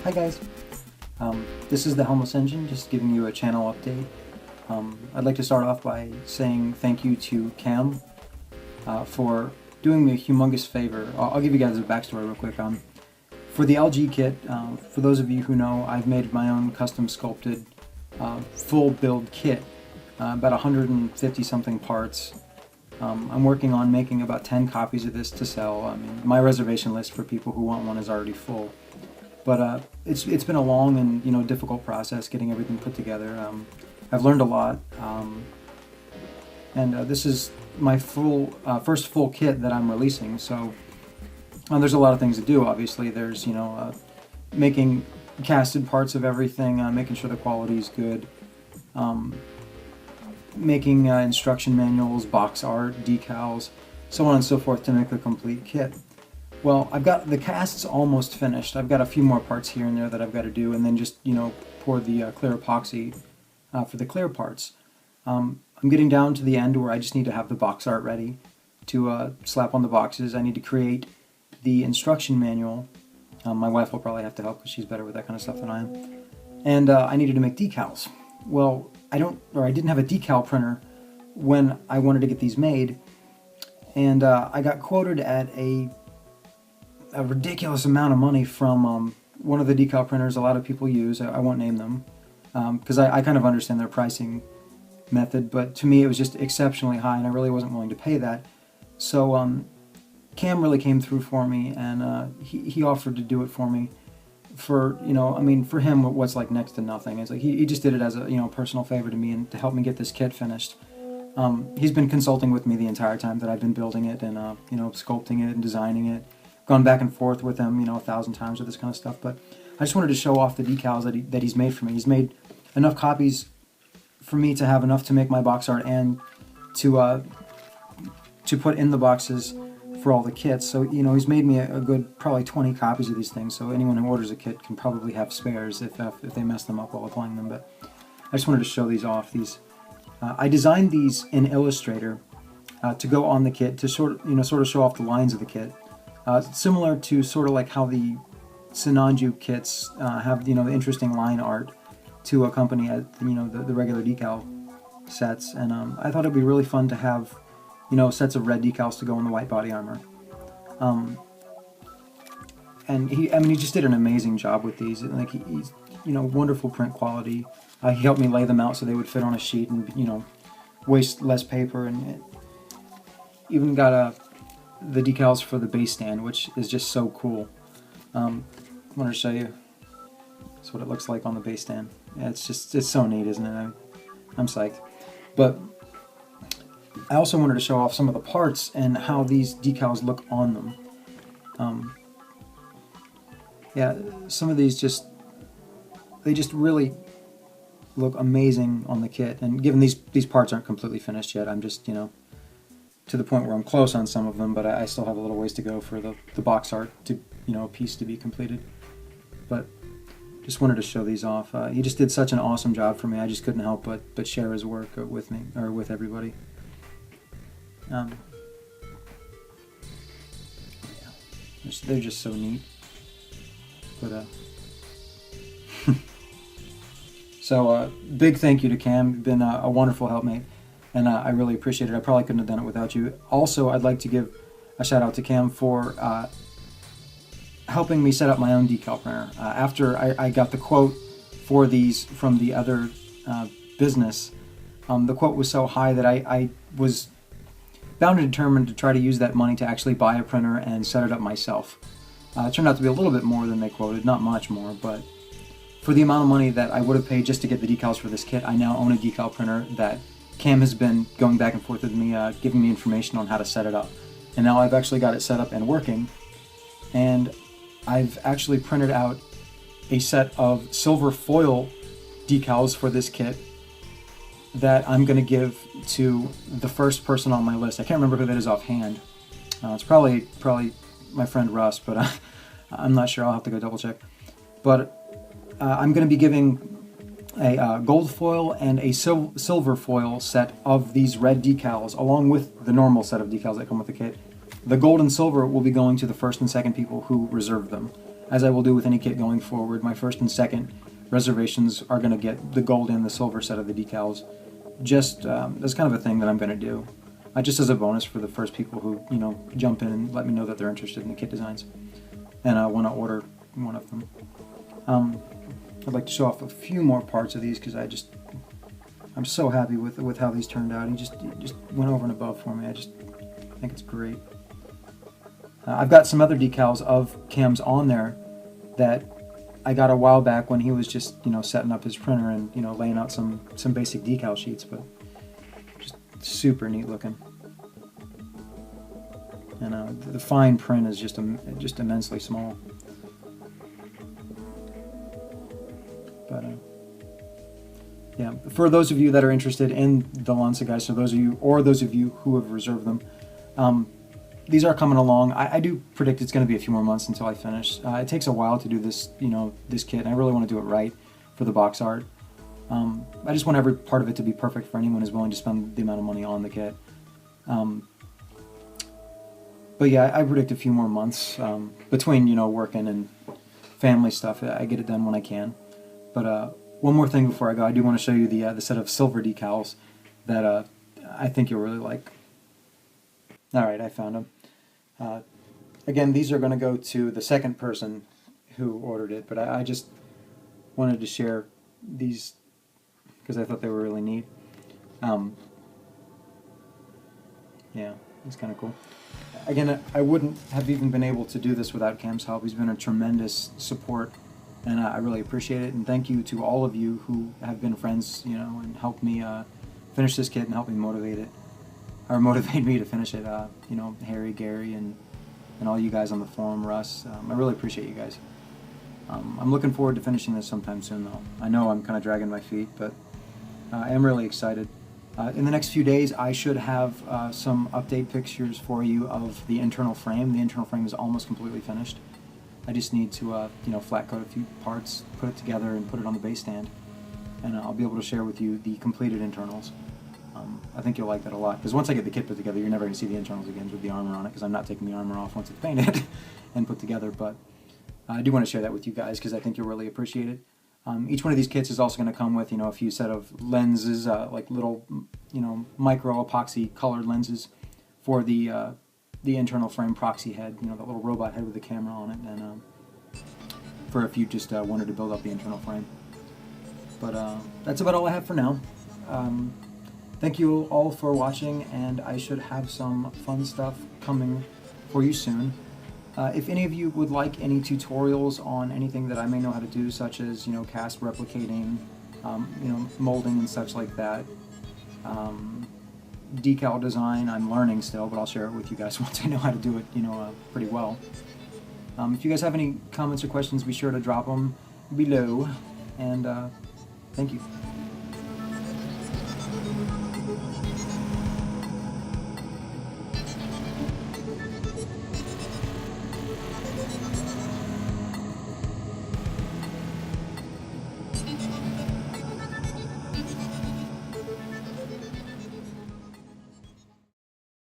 Hi guys, this is the L-mos engine, just giving you a channel update. I'd like to start off by saying thank you to Cam for doing me a humongous favor. I'll give you guys a backstory real quick. For the LG kit, for those of you who know, I've made my own custom sculpted full build kit, about 150 something parts. I'm working on making about 10 copies of this to sell. I mean, my reservation list for people who want one is already full. But it's been a long and difficult process getting everything put together. I've learned a lot, and this is my first full kit that I'm releasing. So there's a lot of things to do. Obviously, there's making casted parts of everything, making sure the quality is good, making instruction manuals, box art, decals, so on and so forth to make a complete kit. Well, I've got the casts almost finished. I've got a few more parts here and there that I've got to do, and then just pour the clear epoxy for the clear parts. I'm getting down to the end where I just need to have the box art ready to slap on the boxes. I need to create the instruction manual. My wife will probably have to help because she's better with that kind of stuff than I am. And I needed to make decals. Well, I didn't have a decal printer when I wanted to get these made, and I got quoted at a ridiculous amount of money from one of the decal printers a lot of people use. I won't name them because I kind of understand their pricing method, but to me it was just exceptionally high and I really wasn't willing to pay that. So Cam really came through for me, and he offered to do it for me for, for him what's like next to nothing. It's like he just did it as a personal favor to me and to help me get this kit finished. He's been consulting with me the entire time that I've been building it and sculpting it and designing it. Gone back and forth with him, 1,000 times with this kind of stuff. But I just wanted to show off the decals that he's made for me. He's made enough copies for me to have enough to make my box art and to put in the boxes for all the kits. So he's made me a good probably 20 copies of these things. So anyone who orders a kit can probably have spares if they mess them up while applying them. But I just wanted to show these off. I designed these in Illustrator to go on the kit to sort of show off the lines of the kit. Similar to sort of like how the Sinanju kits have the interesting line art to accompany the regular decal sets, and I thought it'd be really fun to have sets of red decals to go on the white body armor. And he just did an amazing job with these. Like he's wonderful print quality. He helped me lay them out so they would fit on a sheet and waste less paper, and it even got the decals for the base stand, which is just so cool. I wanted to show you. That's what it looks like on the base stand. Yeah, it's so neat, isn't it? I'm psyched. But I also wanted to show off some of the parts and how these decals look on them. Yeah, some of these just really look amazing on the kit. And given these parts aren't completely finished yet, I'm just to the point where I'm close on some of them, but I still have a little ways to go for the box art to piece to be completed. But just wanted to show these off. He just did such an awesome job for me. I just couldn't help but share his work with me, or with everybody. Yeah, they're just so neat. But so big thank you to Cam. You've been a wonderful helpmate, and I really appreciate it. I probably couldn't have done it without you. Also, I'd like to give a shout out to Cam for helping me set up my own decal printer. After I got the quote for these from the other business, the quote was so high that I was bound and determined to try to use that money to actually buy a printer and set it up myself. It turned out to be a little bit more than they quoted, not much more, but for the amount of money that I would have paid just to get the decals for this kit, I now own a decal printer that Cam has been going back and forth with me, giving me information on how to set it up. And now I've actually got it set up and working, and I've actually printed out a set of silver foil decals for this kit that I'm going to give to the first person on my list. I can't remember who that is offhand. It's probably my friend Russ, but I'm not sure. I'll have to go double check. But I'm going to be giving a gold foil and a silver foil set of these red decals, along with the normal set of decals that come with the kit. The gold and silver will be going to the first and second people who reserve them. as I will do with any kit going forward, my first and second reservations are going to get the gold and the silver set of the decals. Just that's kind of a thing that I'm going to do. Just as a bonus for the first people who, jump in and let me know that they're interested in the kit designs and want to order one of them. I'd like to show off a few more parts of these because I'm so happy with how these turned out. He just went over and above for me. I think it's great. I've got some other decals of Cam's on there that I got a while back when he was just setting up his printer and laying out some basic decal sheets, but just super neat looking. And the fine print is just immensely small. But yeah, for those of you that are interested in the Lanzegeist, those of you who have reserved them, these are coming along. I do predict it's going to be a few more months until I finish. It takes a while to do this, this kit, and I really want to do it right for the box art. I just want every part of it to be perfect for anyone who's willing to spend the amount of money on the kit. But yeah, I predict a few more months between working and family stuff. I get it done when I can. But one more thing before I go, I do want to show you the set of silver decals that I think you'll really like. All right, I found them. Again, these are going to go to the second person who ordered it, but I just wanted to share these because I thought they were really neat. Yeah, it's kind of cool. Again, I wouldn't have even been able to do this without Cam's help. He's been a tremendous support, and I really appreciate it. And thank you to all of you who have been friends, and helped me finish this kit and help me motivate me to finish it. Harry, Gary, and all you guys on the forum, Russ. I really appreciate you guys. I'm looking forward to finishing this sometime soon, though. I know I'm kind of dragging my feet, but I am really excited. In the next few days, I should have some update pictures for you of the internal frame. The internal frame is almost completely finished. I just need to, flat coat a few parts, put it together, and put it on the base stand, and I'll be able to share with you the completed internals. I think you'll like that a lot, because once I get the kit put together, you're never going to see the internals again with the armor on it, because I'm not taking the armor off once it's painted and put together, but I do want to share that with you guys, because I think you'll really appreciate it. Each one of these kits is also going to come with, a few set of lenses, like little, micro epoxy colored lenses for the internal frame proxy head, the little robot head with the camera on it, and for if you just wanted to build up the internal frame. But that's about all I have for now. Thank you all for watching, and I should have some fun stuff coming for you soon. If any of you would like any tutorials on anything that I may know how to do, such as cast replicating, molding and such like that, decal design, I'm learning still, but I'll share it with you guys once I know how to do it, pretty well. If you guys have any comments or questions, be sure to drop them below, and thank you.